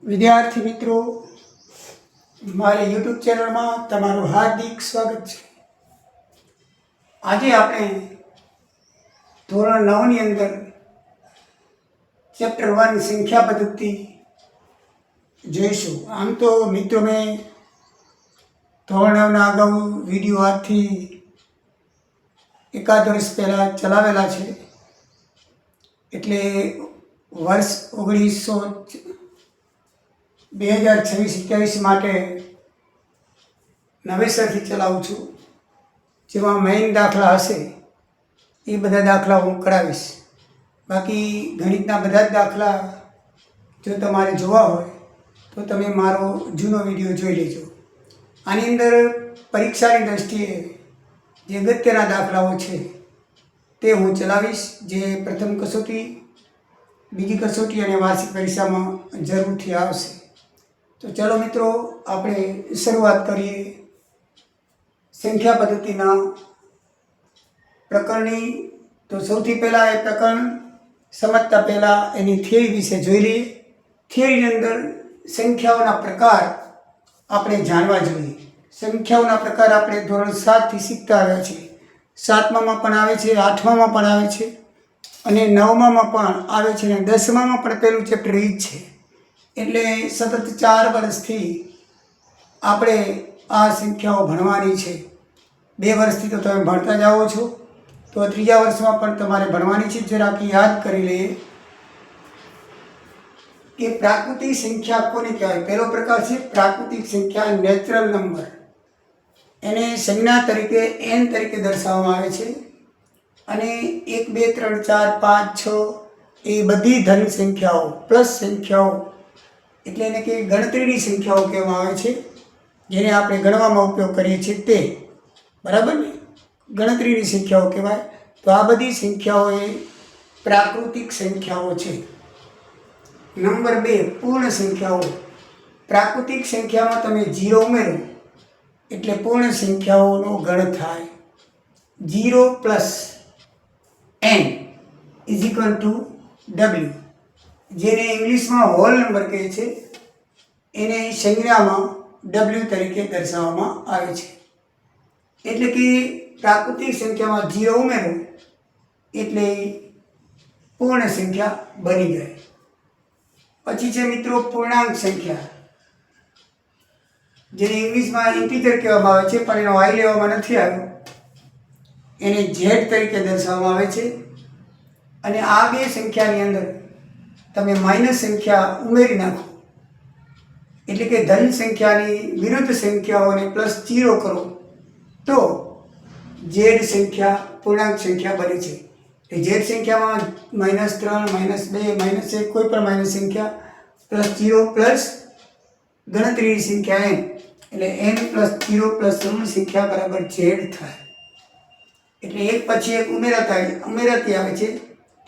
વિદ્યાર્થી મિત્રો, મારી યુટ્યુબ ચેનલમાં તમારું હાર્દિક સ્વાગત છે. આજે આપણે ધોરણ 9ની અંદર ચેપ્ટર 1 સંખ્યા પદ્ધતિ જોઈશું. આમ તો મિત્રો મેં ધોરણ 9ના અગાઉ વિડીયો આજથી એકાદ વર્ષ પહેલાં ચલાવેલા છે. એટલે વર્ષ 2026-27 માટે નવેસરથી ચલાવું છું. જેમાં મેઇન દાખલા હશે એ બધા દાખલા હું કરાવીશ. બાકી ગણિતના બધા જ દાખલા જો તમારે જોવા હોય તો તમે મારો જૂનો વિડીયો જોઈ લેજો. આની અંદર પરીક્ષાની દ્રષ્ટિએ જે અગત્યના દાખલાઓ છે તે હું ચલાવીશ, જે પ્રથમ કસોટી, બીજી કસોટી અને વાર્ષિક પરીક્ષામાં જરૂરથી આવશે. તો ચલો મિત્રો, આપણે શરૂઆત કરીએ સંખ્યા પદ્ધતિના પ્રકરણની. તો સૌથી પહેલાં એ પ્રકરણ સમજતા પહેલાં એની થિયરી વિશે જોઈ લઈએ. થિયરીની અંદર સંખ્યાઓના પ્રકાર આપણે જાણવા જોઈએ. સંખ્યાઓના પ્રકાર આપણે ધોરણ 7થી શીખતા આવ્યા છીએ. 7મામાં પણ આવે છે, 8મામાં પણ આવે છે અને 9મામાં પણ આવે છે અને 10મામાં પણ પહેલું ચેપ્ટર એ જ છે. એટલે સતત 4 વર્ષથી આપણે આ સંખ્યાઓ ભણવાની છે. 2 વર્ષથી તો તમે ભણતા જ આવો છો, તો 3જા વર્ષમાં પણ તમારે ભણવાની છે. જરાક યાદ કરી લઈએ કે પ્રાકૃતિક સંખ્યા કોને કહેવાય. પહેલો પ્રકાર છે પ્રાકૃતિક સંખ્યા, નેચરલ નંબર. એને સંજ્ઞા તરીકે n તરીકે દર્શાવવામાં આવે છે. અને 1 2 3 4 5 6 એ બધી ધન સંખ્યાઓ પ્લસ સંખ્યાઓ, એટલે એને કે ગણતરીની સંખ્યાઓ કહેવામાં આવે છે, જેને આપણે ગણવામાં ઉપયોગ કરીએ છીએ તે. બરાબર ને? ગણતરીની સંખ્યાઓ કહેવાય. તો આ બધી સંખ્યાઓ એ પ્રાકૃતિક સંખ્યાઓ છે. નંબર 2, પૂર્ણ સંખ્યાઓ. પ્રાકૃતિક સંખ્યામાં તમે 0 ઉમેરો એટલે પૂર્ણ સંખ્યાઓનો ગણ થાય. 0 + n = w, જેને ઇંગ્લિશમાં હોલ નંબર કહે છે, એને સંજ્ઞામાં w તરીકે દર્શાવવામાં આવે છે. એટલે કે પ્રાકૃતિક સંખ્યામાં 0 ઉમેરો એટલે પૂર્ણ સંખ્યા બની જાય. પછી છે મિત્રો પૂર્ણાંક સંખ્યા, જેને ઇંગ્લિશમાં ઇન્ટીજર કહેવામાં આવે છે, પણ એનો વાય લેવામાં નથી આવ્યો. એને z તરીકે દર્શાવવામાં આવે છે. અને આ બે સંખ્યાની અંદર તમે માઇનસ સંખ્યા ઉમેરી નાખો એટલે કે ધન સંખ્યાની વિરુદ્ધ સંખ્યાઓને +0 કરો તો z સંખ્યા પૂર્ણાંક સંખ્યા બને છે. એ z સંખ્યામાં -3, -2, -1 કોઈ પણ માઇનસ સંખ્યા +0 પ્લસ ગણતરીની સંખ્યા n, એટલે n +0 + ઋણ સંખ્યા બરાબર z થાય. એટલે એક પછી એક ઉમેરાતી આવે છે.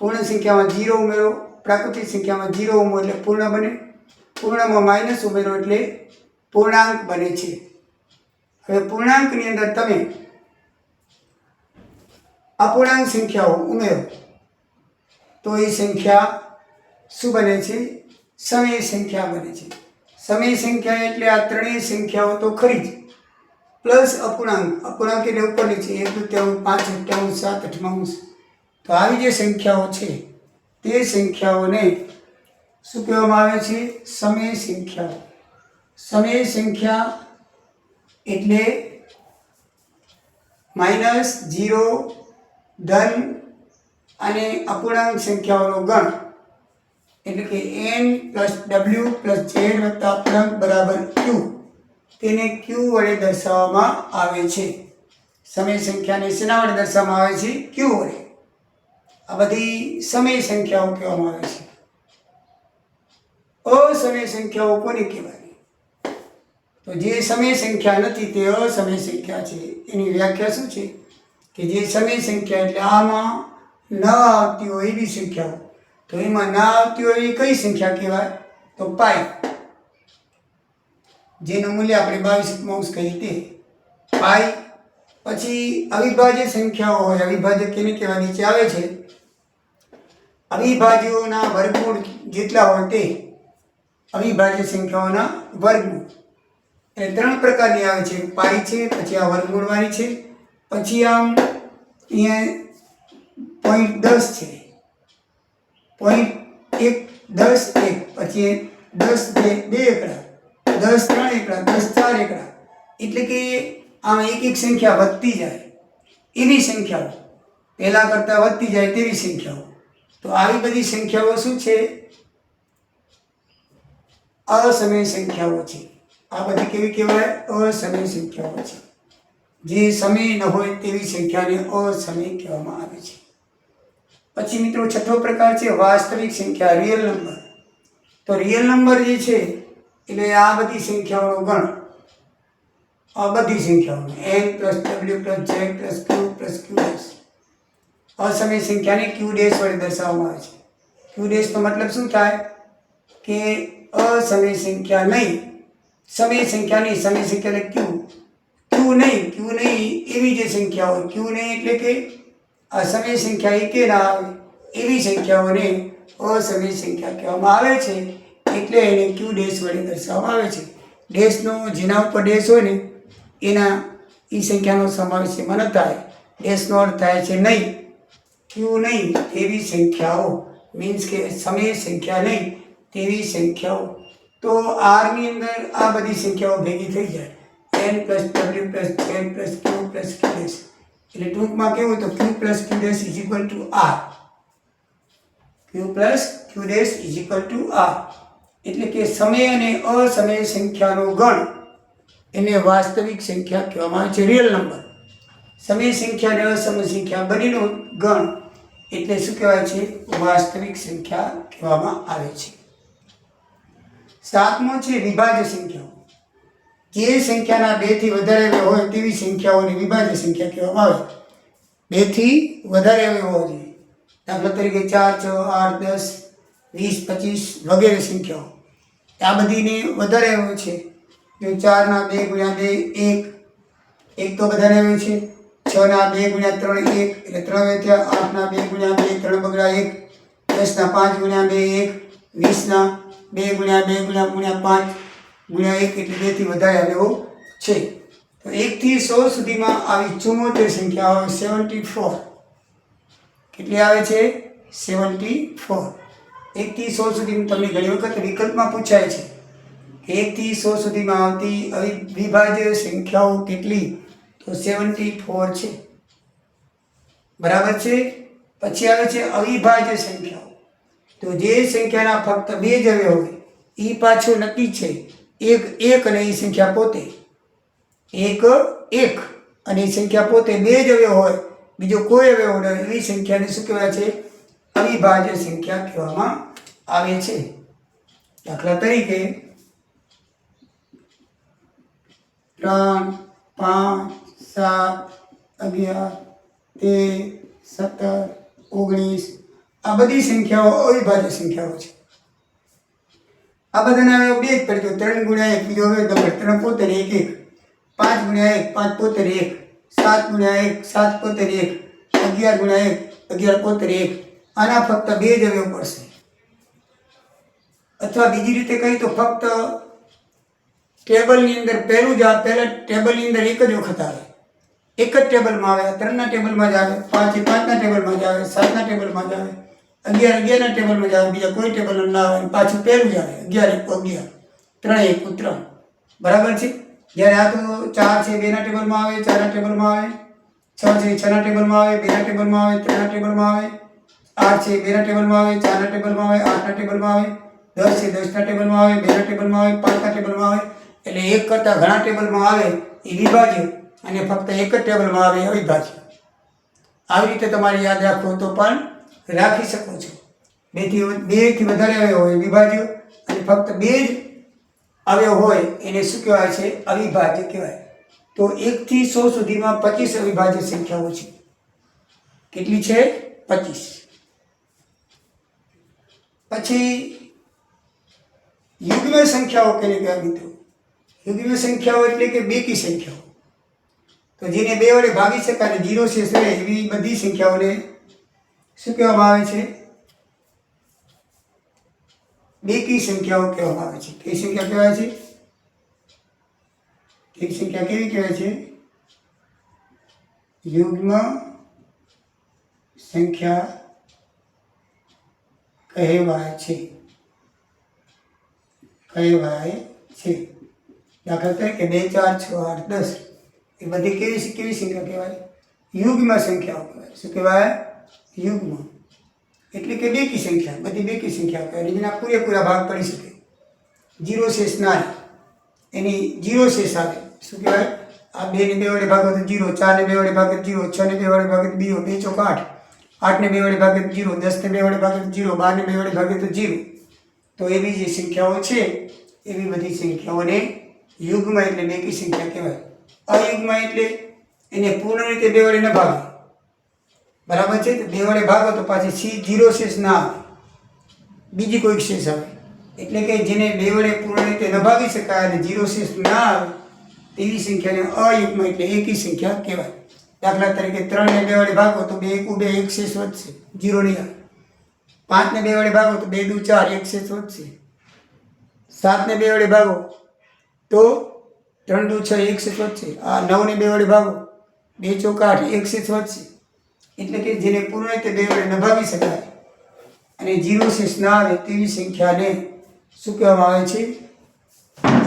પૂર્ણ સંખ્યામાં 0 ઉમેરો, પ્રાકૃતિક સંખ્યામાં 0 ઉમેરો એટલે પૂર્ણ બને, પૂર્ણમાં માઇનસ ઉમેરો એટલે પૂર્ણાંક બને છે. હવે પૂર્ણાંકની અંદર તમે અપૂર્ણાંક સંખ્યાઓ ઉમેરો તો એ સંખ્યા શું બને છે? સમય સંખ્યા બને છે. સમય સંખ્યા એટલે આ ત્રણેય સંખ્યાઓ તો ખરી જ, પ્લસ અપૂર્ણાંક. અપૂર્ણાંક એટલે ઉપરની છે, 1/5, 7/8. તો આવી જે સંખ્યાઓ છે તે સંખ્યાઓને શું કહેવામાં આવે છે? સમય સંખ્યાઓ. સમય સંખ્યા એટલે -0, ધન અને અપૂર્ણાંક સંખ્યાઓનો ગણ, એટલે કે n + w + z + અપૂર્ણાંક બરાબર q. તેને q વડે દર્શાવવામાં આવે છે. સમય સંખ્યાને શેના વડે દર્શાવવામાં આવે છે? q વડે. આ બધી સમય સંખ્યાઓ કહેવામાં આવે છે. અસમય સંખ્યાઓ કોને કહેવાય? તો જે સમય સંખ્યા નથી તે અસમય સંખ્યા છે. એની વ્યાખ્યા શું છે? કે જે સમય સંખ્યા એટલે આમાં ન આવતી હોય એવી સંખ્યાઓ. તો એમાં ના આવતી હોય એવી કઈ સંખ્યા કહેવાય? તો પાઈ, જેનું મૂલ્ય આપણે 22 કહીએ તે પાઈ. પછી અવિભાજ્ય સંખ્યાઓ હોય. અવિભાજ્ય કેને કહેવાય? નીચે આવે છે. અવિભાજ્યોના વર્ગમૂળ જેટલા હોય તે અવિભાજ્ય સંખ્યાઓના વર્ગમૂળ. એટલે 3 પ્રકારની આવે છે. પાઈ છે, પછી આ વર્ગમૂળવાળી છે, પછી આમ અહીંયા 0.10 છે, 0.1, 10, 1, પછી 10, 2 એકડા, 10, 3 એકડા, 10, 4 એકડા. એટલે કે આમ એક એક સંખ્યા વધતી જાય એવી સંખ્યાઓ, પહેલા કરતાં વધતી જાય તેવી સંખ્યાઓ. તો આવી બધી સંખ્યાઓ શું છે? અસમય સંખ્યાઓ છે. આ બધી કેવી કહેવાય? અસમય સંખ્યાઓ છે. જે સમય ન હોય તેવી સંખ્યાને અસમય કહેવામાં આવે છે. પછી મિત્રો છઠ્ઠો પ્રકાર છે વાસ્તવિક સંખ્યા, રિયલ નંબર. તો રિયલ નંબર જે છે એટલે આ બધી સંખ્યાઓનો ગણ, આ બધી સંખ્યાઓનો n + w + z + q + q dash. અસમય સંખ્યાને q ડેશ વડે દર્શાવવામાં આવે છે. q ડેશ નો મતલબ શું થાય કે અસમય સંખ્યા નહીં, સમય સંખ્યા નહીં, સમય સંખ્યા એટલે q નહીં એવી જે સંખ્યા હોય, q નહીં એટલે કે આ સમય સંખ્યા એકે ના આવે એવી સંખ્યાઓને અસમય સંખ્યા કહેવામાં આવે છે. એટલે એને q ડેશ વડે દર્શાવવામાં આવે છે. ડેશનો જેના ઉપર ડેશ હોય ને એના એ સંખ્યાનો સમાવેશ એમાં ન થાય. ડેશનો અર્થ થાય છે નહીં, q નહીં એવી સંખ્યાઓ, મીન્સ કે સમય સંખ્યા નહીં તેવી સંખ્યાઓ. તો આરની અંદર આ બધી સંખ્યાઓ ભેગી થઈ જાય, n + w + z + q + q dash. એટલે ટૂંકમાં કેવું તો q + q dash = r. q + q dash = r. એટલે કે સમય અને અસમય સંખ્યાનો ગણ એને વાસ્તવિક સંખ્યા કહેવામાં આવે છે, રિયલ નંબર. સમય સંખ્યા અને અસમય સંખ્યા બંનેનો ગણ એટલે શું કહેવાય છે? વાસ્તવિક સંખ્યા કહેવામાં આવે છે. 7મો છે વિભાજ્ય સંખ્યાઓ. જે સંખ્યાના 2 થી વધારે અવયવ હોય તેવી સંખ્યાઓને વિભાજ્ય સંખ્યા કહેવામાં આવે. 2 થી વધારે અવયવ હોવા જોઈએ. દાખલા તરીકે 4, 6, 8, 10, 20, 25 વગેરે સંખ્યાઓ. આ બધીને વધારે અવયવ છે. જો 4 ના 2 × 2 1, 1 તો બધાને અવયવ છે. 6 ના 2 × 3 1 એટલે 3 અવયવ થયા. 8 ના 2 × 2 3 બગડા 1, 10 ના 5 × 2 1, 20 ના 2 × 2 × 5 × 1 એટલે 2 થી વધારે અવયવો છે. તો 1 થી 100 સુધીમાં આવી 74 સંખ્યા આવે. 74 કેટલી આવે છે? 74. 1 થી 100 સુધી તમને ઘણી વખત વિકલ્પમાં પૂછાય છે કે 1 થી 100 સુધીમાં આવતી અવિભાજ્ય સંખ્યાઓ કેટલી? તો 74 છે. બરાબર છે. પછી આવે છે અવિભાજ્ય સંખ્યાઓ. તો જે સંખ્યાના ફક્ત 2 જ અવયવ હોય એ પાછું નક્કી છે. એક અને એ સંખ્યા પોતે, એક અને એ સંખ્યા પોતે 2 જ અવયવ હોય, બીજો કોઈ અવયવ ન હોય એવી સંખ્યાને શું કહેવાય છે? અવિભાજ્ય સંખ્યા કહેવામાં આવે છે. દાખલા તરીકે 3, 5, 7, 11, 13, 17, 19 આ બધી સંખ્યાઓ અવિભાજ્ય સંખ્યાઓ છે. આ બધાના અવયવ 2 જ પડે તો 3 × 1 બીજો અવયવ નંબર 3 પોતે 1 1, 5 × 1 5 પોતે 1, 7 × 1 7 પોતે 1, 11 × 1 11 પોતે 1. આના ફક્ત 2 જ અવયવ પડશે. અથવા બીજી રીતે કહી તો ફક્ત ટેબલની અંદર પહેલા ટેબલની અંદર એક જ વખત આવે, એક જ ટેબલમાં આવે. 3 ના ટેબલમાં જ આવે, 5 5 ના ટેબલમાં જ આવે, 7 ના ટેબલમાં જ આવે, 11 11 ના ટેબલમાં જ આવે, બીજા કોઈ ટેબલમાં ના આવે. પાછું પહેલું જ આવે 11 1 11 3 1 3. બરાબર છે. જ્યારે આ તો 4 છે 2 ના ટેબલમાં આવે, 4 ના ટેબલમાં આવે, 6 છે 6 ના ટેબલમાં આવે, 2 ના ટેબલમાં આવે, 3 ના ટેબલમાં આવે, 8 છે 2 ના ટેબલમાં આવે, 4 ના ટેબલમાં આવે, 8 ના ટેબલમાં આવે, 10 છે 10 ના ટેબલમાં આવે, 2 ના ટેબલમાં આવે, 5 ના ટેબલમાં આવે. એટલે એક કરતાં ઘણા ટેબલમાં આવે એ વિભાજ્ય અને ફક્ત એક જ ટેબલમાં આવે અવિભાજ્ય. આવી રીતે તમારે યાદ રાખવું તો પણ રાખી શકો છો. 2 થી વધારે અવયવ હોય વિભાજ્ય અને ફક્ત 2 જ અવયવ હોય એને શું કહેવાય છે? અવિભાજ્ય કહેવાય. તો 1 થી 100 સુધીમાં 25 અવિભાજ્ય સંખ્યાઓ છે. કેટલી છે? 25. પછી યુગ્મ સંખ્યાઓ કેને કહેવાય મિત્રો? યુગ્મ સંખ્યાઓ એટલે કે બેકી સંખ્યાઓ. તો જેને 2 વડે ભાગી શકાય અને 0 શેષ રહે એવી બધી સંખ્યાઓને શું કહેવામાં આવે છે? બેકી સંખ્યાઓ કહેવામાં આવે છે. કઈ સંખ્યા કહેવાય છે? એક સંખ્યા કેવી કહેવાય છે? યુગ્મ સંખ્યા કહેવાય છે. દાખલા તરીકે 2 4 6 8 10 એ બધી કેવી સંખ્યા કહેવાય? યુગ્મ સંખ્યાઓ કહેવાય. શું કહેવાય? યુગ્મ એટલે કે બેકી સંખ્યા. બધી બેકી સંખ્યા કહેવાય. જેના પૂરેપૂરા ભાગ પડી શકે, જીરો શેષ ના રહે, એની જીરો શેષ આવે. શું કહેવાય? આ 2 ને 2 વડે ભાગો તો 0, 4 ને 2 વડે ભાગે તો 0, 6 ને 2 વડે ભાગે તો 0, 2 ચોક 8, 8 ને 2 વડે ભાગે તો 0, 10 ને 2 વડે ભાગે તો 0, 12 ને 2 વડે ભાગે તો 0. તો એવી જે સંખ્યાઓ છે એવી બધી સંખ્યાઓને યુગ્મ એટલે બેકી સંખ્યા કહેવાય. અયુગ્મ એટલે એને પૂર્ણ રીતે 2 વડે ન ભાગે. બરાબર છે? તો 2 વડે ભાગો તો પાછી જીરો શેષ ના આવે, બીજી કોઈક શેષ આવે. એટલે કે જેને 2 વડે પૂર્ણ રીતે ન ભાગી શકાય અને જીરો શેષ ના આવે તેવી સંખ્યાને અયુગ્મ એટલે એકી સંખ્યા કહેવાય. દાખલા તરીકે 3 ને 2 વડે ભાગો તો 2 એકુ 2, એક શેષ વધશે, જીરો નહીં આવે. 5 ને 2 વડે ભાગો તો 2 દુ 4, એક શેષ વધશે. 7 ને 2 વડે ભાગો તો 3 દુ 6, એક શેષ વધશે. આ 9 ને 2 વડે ભાગો 2 ચોક 8, એક શેષ વધશે. એટલે કે જેને પૂર્ણ રીતે 2 વડે ન ભાગી શકાય અને જીરો શેષ ના આવે તેવી સંખ્યાને શું કહેવામાં આવે છે?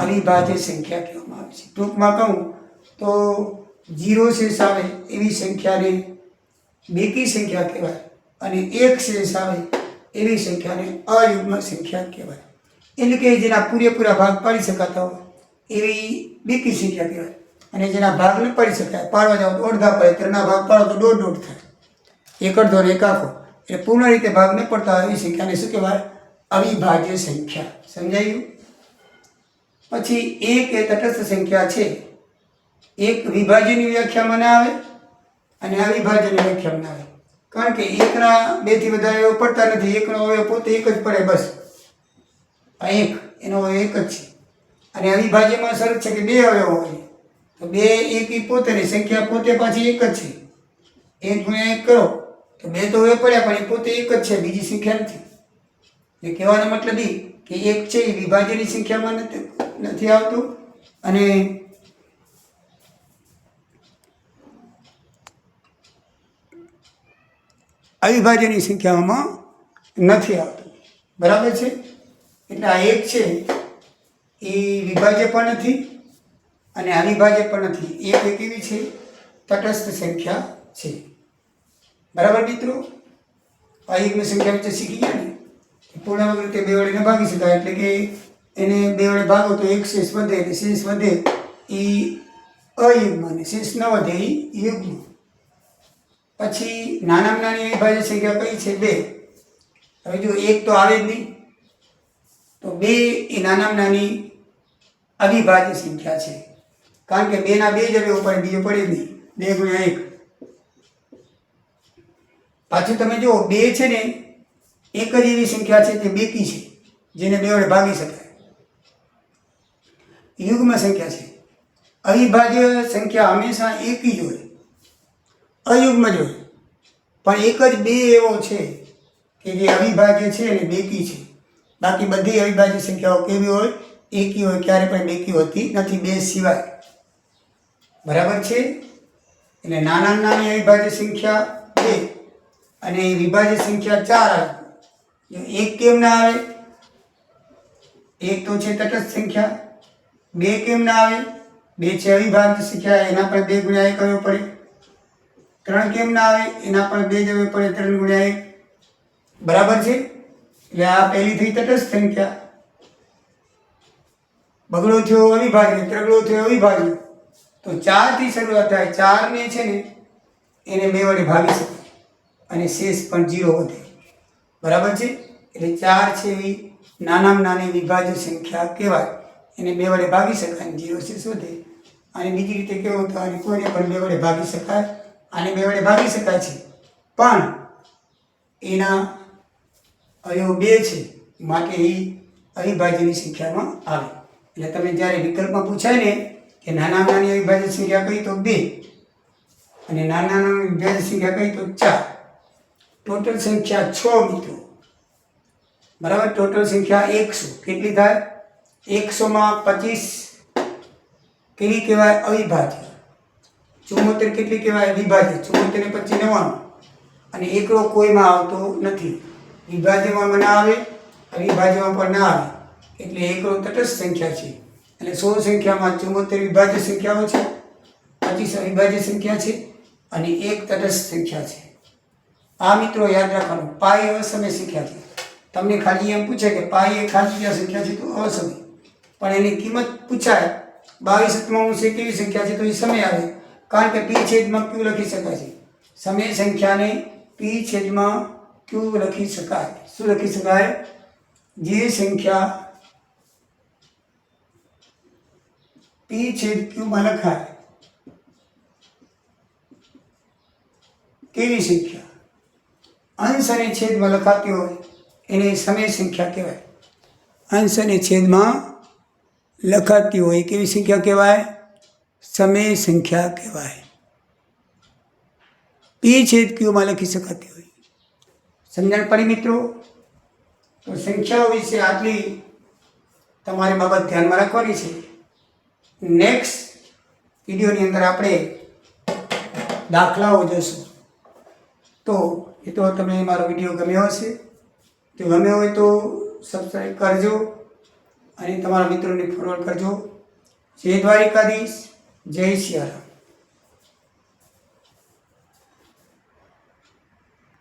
અવિભાજ્ય સંખ્યા કહેવામાં આવે છે. ટૂંકમાં કહું તો જીરો શેષ આવે એવી સંખ્યાને બેકી સંખ્યા કહેવાય અને એક શેષ આવે એવી સંખ્યાને અયુગ્મ સંખ્યા કહેવાય. એટલે કે જેના પૂરેપૂરા ભાગ પાડી શકાતા હોય એવી બેકી સંખ્યા કહેવાય. અને જેના ભાગ ન પાડી શકાય, પાડવા જાવ તો અડધા પડે, 3ના ભાગ પાડો તો 1.5 થાય, 1 અડધો ને 1 આખો. એટલે પૂર્ણ રીતે ભાગ ન પડતા હોય એવી સંખ્યાને શું કહેવાય? અવિભાજ્ય સંખ્યા. સમજાયું? પછી એક એ તટસ્થ સંખ્યા છે. એક વિભાજ્યની વ્યાખ્યામાં ના આવે અને અવિભાજ્યની વ્યાખ્યામાં ના આવે. કારણ કે એકના 2 થી વધારે અવયવ પડતા નથી. એકનો અવયવ પોતે એક જ પડે, બસ. આ એક, એનો અવયવ એક જ છે. અને અવિભાજ્યમાં શરત છે કે 2 અવયવ હોય. તો 2 એકી પોતેની સંખ્યા પોતે પાછી એક જ છે. 1 ગુણ્યા 1 કરો તો 2 તો અવયવ પડ્યા, પણ એ પોતે એક જ છે, બીજી સંખ્યા નથી. એ કહેવાનો મતલબ એ કે એક છે એ વિભાજ્યની સંખ્યામાં નથી આવતું અને અવિભાજ્યની સંખ્યામાં નથી આવતું. બરાબર છે? એટલે આ એક છે એ વિભાજ્ય પણ નથી અને અવિભાજ્ય પણ નથી. એક એવી છે તટસ્થ સંખ્યા છે. બરાબર મિત્રો? અયુગ્મ સંખ્યા વચ્ચે શીખી ગયા ને? પૂર્ણાંક રીતે 2 વડે ન ભાગી શકાય, એટલે કે એને 2 વડે ભાગો તો એક શેષ વધે, એટલે શેષ વધે એ અયુગ્મ અને શેષ ન વધે એ યુગ્મ. પછી નાનામાં નાની અવિભાજ્ય સંખ્યા કઈ છે? 2. હવે જો 1 તો આવે જ નહીં, તો 2 એ નાનામાં નાની અવિભાજ્ય સંખ્યા છે. કારણ કે 2 ના 2 જ અવયવ પડે, બીજો પડે જ નહીં. 2 ગુણ્યા 1. પાછું તમે જુઓ 2 છે ને એક જ એવી સંખ્યા છે જે બેકી છે, જેને 2 વડે ભાગી શકાય. યુગ્મ સંખ્યા છે. અવિભાજ્ય સંખ્યા હંમેશા એકી જ હોય, અયુગ્મ જ હોય. પણ એક જ 2 એવો છે કે જે અવિભાજ્ય છે અને બેકી છે. બાકી બધી અવિભાજ્ય સંખ્યાઓ કેવી હોય? એકી હોય, ક્યારે પણ બેકી હોતી નથી, 2 સિવાય. બરાબર છે? એટલે નાનામાં નાની અવિભાજ્ય સંખ્યા 2 અને વિભાજ્ય સંખ્યા 4 આવે. જો 1 કેમ ના આવે? 1 તો છે તટસ્થ સંખ્યા. 2 કેમ ના આવે? 2 છે અવિભાજ્ય સંખ્યા, એના પર 2 ગુણ્યા 1 અવયવ પડે. 3 કેમ ના આવે? એના પર 2 જ અવયવ પડે, 3 ગુણ્યા 1. બરાબર છે? એટલે આ પહેલી થઈ તટસ્થ સંખ્યા. બગડો થયો અવિભાજ્ય, ત્રગડો થયો અવિભાજ્ય. તો 4 થી શરૂઆત થાય. 4 ને છે ને એને 2 વડે ભાગી શકાય અને શેષ પણ 0 વધે. બરાબર છે? એટલે 4 છે એવી નાનામાં નાની વિભાજ્ય સંખ્યા કહેવાય. એને 2 વડે ભાગી શકાય અને 0 શેષ વધે. અને બીજી રીતે કેવું તો આની કોઈને પણ 2 વડે ભાગી શકાય, આને 2 વડે ભાગી શકાય છે, પણ એના અવયવ 2 છે માટે એ અવિભાજ્યની સંખ્યામાં આવે. એટલે તમે જ્યારે વિકલ્પમાં પૂછાય ને કે નાનામાં નાની અવિભાજ્ય સંખ્યા કઈ તો 2 અને નાના નાની વિભાજ્ય સંખ્યા કઈ તો 4. ટોટલ સંખ્યા 6 મિત્રો. બરાબર. ટોટલ સંખ્યા 100 કેટલી થાય? 100માં 25 કેવી કહેવાય? અવિભાજ્ય. 74 કેટલી કહેવાય? વિભાજ્ય. 74 ને 25 99. અને એકડો કોઈમાં આવતો નથી. વિભાજ્યમાં પણ ના આવે, અવિભાજ્યમાં પણ ના આવે, એટલે એકડો તટસ્થ સંખ્યા છે. એટલે 100 સંખ્યામાં 74 વિભાજ્ય સંખ્યાઓ છે, 25 અવિભાજ્ય સંખ્યા છે અને 1 તટસ્થ સંખ્યા છે. આ મિત્રો યાદ રાખવાનું. પાઈ અસમય સંખ્યા છે. તમને ખાલી એમ પૂછે કે પાઈ એ ખાલી જગ્યા સંખ્યા છે તો અસમય, પણ એની કિંમત પૂછાય 22 કેવી સંખ્યા છે તો એ સમય આવે, કારણ કે p છેદમાં q લખી શકાય છે. સમય સંખ્યાને p છેદમાં q લખી શકાય. શું લખી શકાય? જે સંખ્યા p છેદ q માં લખાય કેવી સંખ્યા અંશ અને છેદમાં લખાતી હોય એને સમય સંખ્યા કહેવાય. અંશ અને છેદમાં લખાતી હોય કેવી સંખ્યા કહેવાય? સમય સંખ્યા કહેવાય. p છેદ q માં લખી શકાતી હોય. સમજણ પડી મિત્રો? તો સંખ્યાઓ વિશે આટલી તમારી બાબત ધ્યાનમાં રાખવાની છે. નેક્સ્ટ વિડીયોની અંદર આપણે દાખલાઓ જોશું. તો એ તો તમને મારો વિડીયો ગમ્યો હશે. જો ગમ્યો હોય તો સબસ્ક્રાઈબ કરજો અને તમારા મિત્રોને ફોરવર્ડ કરજો. જય દ્વારિકાધીશ, જય સિયારામ.